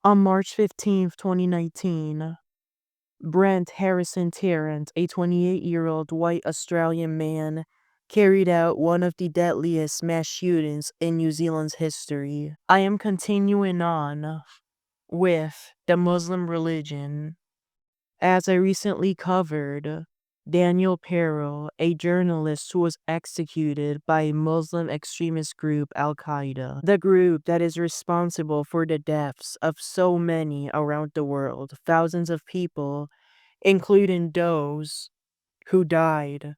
On March 15th, 2019, Brent Harrison Tarrant, a 28-year-old white Australian man, carried out one of the deadliest mass shootings in New Zealand's history. I am continuing on with the Muslim religion, as I recently covered Daniel Perel, a journalist who was executed by a Muslim extremist group Al-Qaeda, the group that is responsible for the deaths of so many around the world, thousands of people, including those who died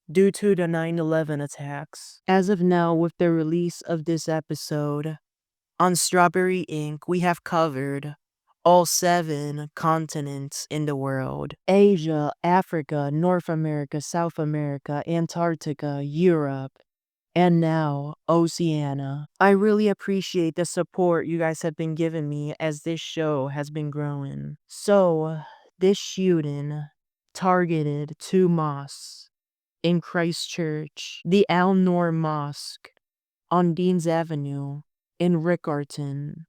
due to the 9/11 attacks. As of now, with the release of this episode, on Strawberry Ink, we have covered all 7 continents in the world: Asia, Africa, North America, South America, Antarctica, Europe, and now Oceania. I really appreciate the support you guys have been giving me as this show has been growing. So, this shooting targeted 2 mosques in Christchurch: the Al Noor Mosque on Deans Avenue in Riccarton,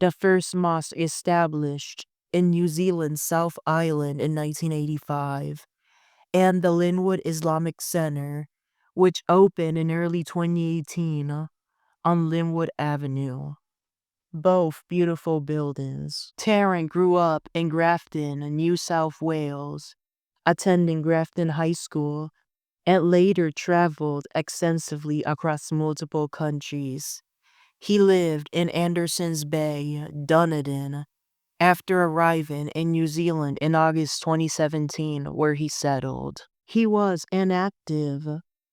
the first mosque established in New Zealand's South Island in 1985, and the Linwood Islamic Center, which opened in early 2018 on Linwood Avenue. Both beautiful buildings. Tarrant grew up in Grafton, New South Wales, attending Grafton High School, and later traveled extensively across multiple countries. He lived in Andersons Bay, Dunedin, after arriving in New Zealand in August 2017, where he settled. He was an active,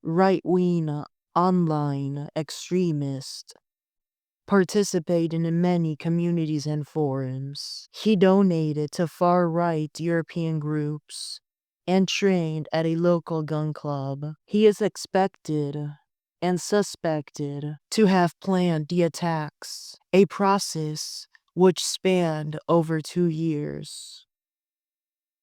right-wing, online extremist, participating in many communities and forums. He donated to far-right European groups and trained at a local gun club. He is expected and suspected to have planned the attacks, a process which spanned over 2 years,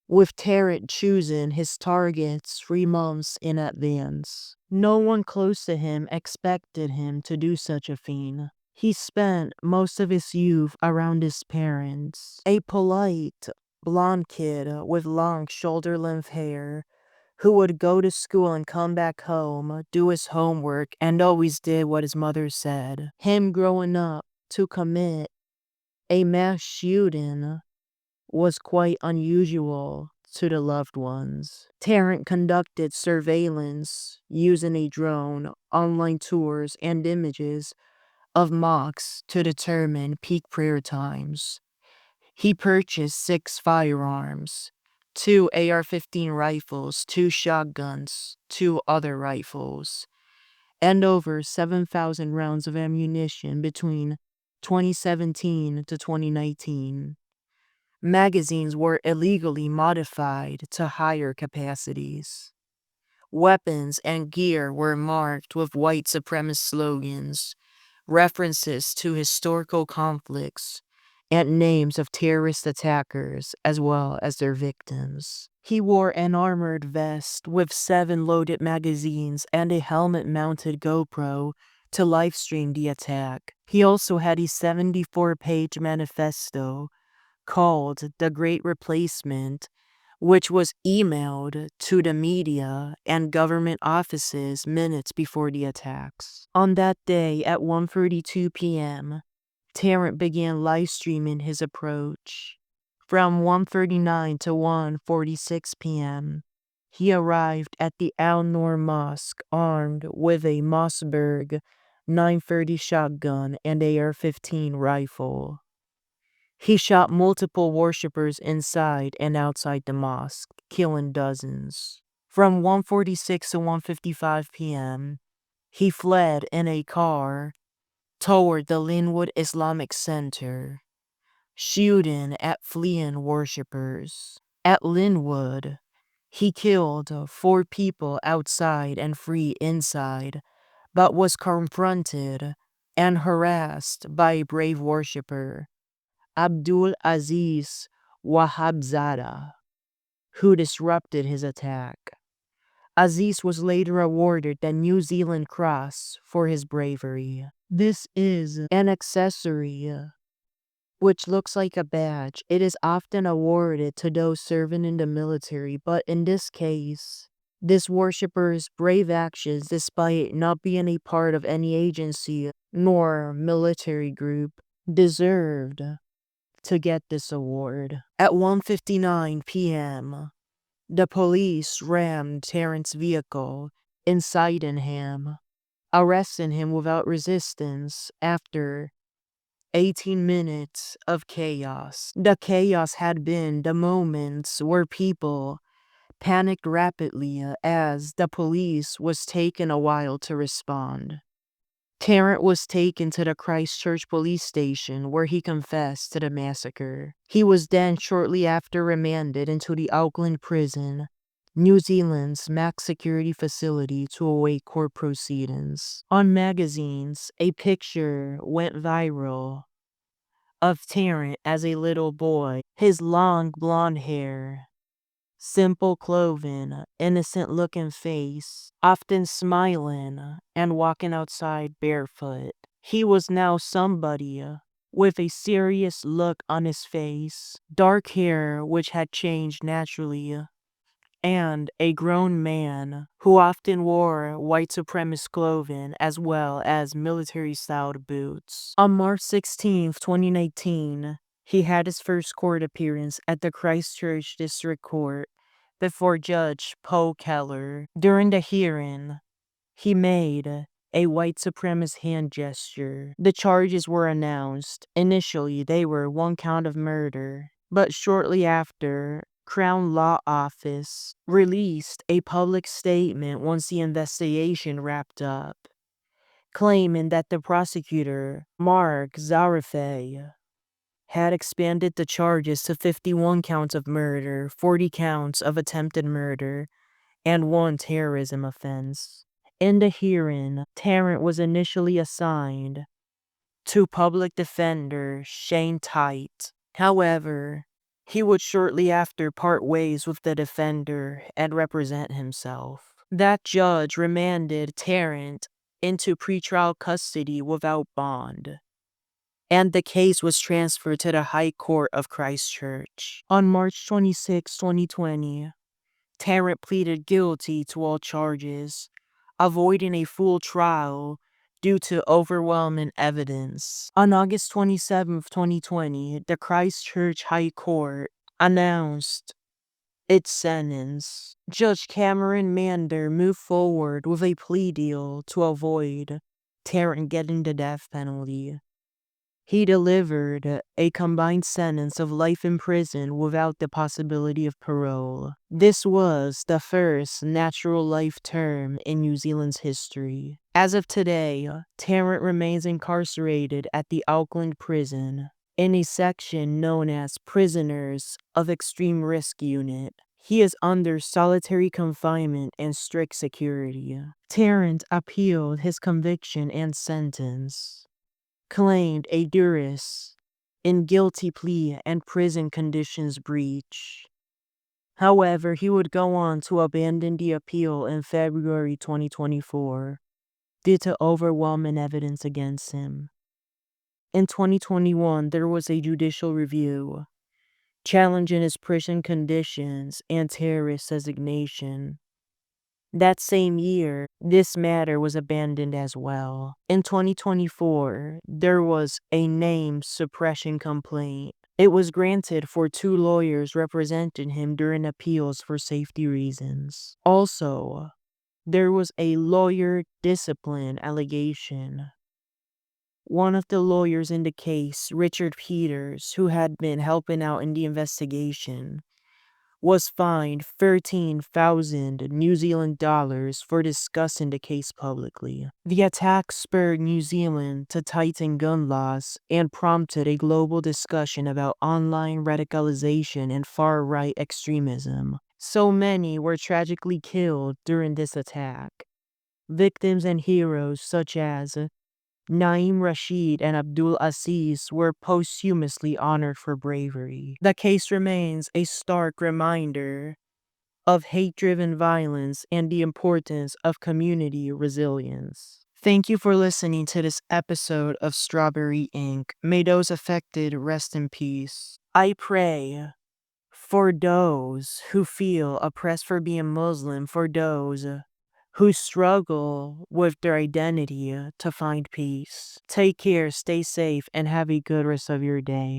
with Tarrant choosing his targets 3 months in advance. No one close to him expected him to do such a thing. He spent most of his youth around his parents, a polite, blonde kid with long shoulder-length hair, who would go to school and come back home, do his homework, and always did what his mother said. Him growing up to commit a mass shooting was quite unusual to the loved ones. Tarrant conducted surveillance using a drone, online tours, and images of mosques to determine peak prayer times. He purchased 6 firearms: 2 AR-15 rifles, 2 shotguns, 2 other rifles, and over 7,000 rounds of ammunition between 2017 to 2019. Magazines were illegally modified to higher capacities. Weapons and gear were marked with white supremacist slogans, references to historical conflicts, and names of terrorist attackers as well as their victims. He wore an armored vest with 7 loaded magazines and a helmet-mounted GoPro to livestream the attack. He also had a 74-page manifesto called The Great Replacement, which was emailed to the media and government offices minutes before the attacks. On that day at 1:32 p.m., Tarrant began live streaming his approach. From 1:39 to 1:46 p.m., he arrived at the Al Noor Mosque armed with a Mossberg 930 shotgun and AR-15 rifle. He shot multiple worshippers inside and outside the mosque, killing dozens. From 1:46 to 1:55 p.m., he fled in a car toward the Linwood Islamic Center, shooting at fleeing worshippers. At Linwood, he killed 4 people outside and 3 inside, but was confronted and harassed by a brave worshipper, Abdul Aziz Wahabzada, who disrupted his attack. Aziz was later awarded the New Zealand Cross for his bravery. This is an accessory which looks like a badge. It is often awarded to those serving in the military, but in this case, this worshipper's brave actions, despite not being a part of any agency nor military group, deserved to get this award. At 1:59 p.m., the police rammed Tarrant's vehicle, inciting him, arresting him without resistance after 18 minutes of chaos. The chaos had been the moments where people panicked rapidly as the police was taking a while to respond. Tarrant was taken to the Christchurch police station where he confessed to the massacre. He was then shortly after remanded into the Auckland prison, New Zealand's max security facility, to await court proceedings. On magazines, a picture went viral of Tarrant as a little boy, his long blonde hair, simple clothing, innocent looking face, often smiling and walking outside barefoot. He was now somebody with a serious look on his face, dark hair which had changed naturally, and a grown man who often wore white supremacist clothing as well as military-styled boots. On March 16, 2019, he had his first court appearance at the Christchurch District Court before Judge Poe Keller. During the hearing, he made a white supremacist hand gesture. The charges were announced. Initially, they were 1 count of murder, but shortly after, Crown Law Office released a public statement once the investigation wrapped up, claiming that the prosecutor, Mark Zarafe, had expanded the charges to 51 counts of murder, 40 counts of attempted murder, and 1 terrorism offense. In the hearing, Tarrant was initially assigned to public defender Shane Tite. However, he would shortly after part ways with the defender and represent himself. That judge remanded Tarrant into pretrial custody without bond, and the case was transferred to the High Court of Christchurch. On March 26, 2020, Tarrant pleaded guilty to all charges, avoiding a full trial due to overwhelming evidence. On August 27, 2020, the Christchurch High Court announced its sentence. Judge Cameron Mander moved forward with a plea deal to avoid Tarrant getting the death penalty. He delivered a combined sentence of life in prison without the possibility of parole. This was the first natural life term in New Zealand's history. As of today, Tarrant remains incarcerated at the Auckland prison in a section known as Prisoners of Extreme Risk Unit. He is under solitary confinement and strict security. Tarrant appealed his conviction and sentence, claimed a duress in guilty plea and prison conditions breach. However, he would go on to abandon the appeal in February 2024 due to overwhelming evidence against him. In 2021, there was a judicial review challenging his prison conditions and terrorist designation. That same year, this matter was abandoned as well. In 2024, there was a name suppression complaint. It was granted for 2 lawyers representing him during appeals for safety reasons. Also, there was a lawyer discipline allegation. One of the lawyers in the case, Richard Peters, who had been helping out in the investigation, was fined 13,000 New Zealand dollars for discussing the case publicly. The attack spurred New Zealand to tighten gun laws and prompted a global discussion about online radicalization and far-right extremism. So many were tragically killed during this attack. Victims and heroes such as Naeem Rashid and Abdul Aziz were posthumously honored for bravery. The case remains a stark reminder of hate-driven violence and the importance of community resilience. Thank you for listening to this episode of Strawberry Ink. May those affected rest in peace. I pray for those who feel oppressed for being Muslim, for those who struggle with their identity to find peace. Take care, stay safe, and have a good rest of your day.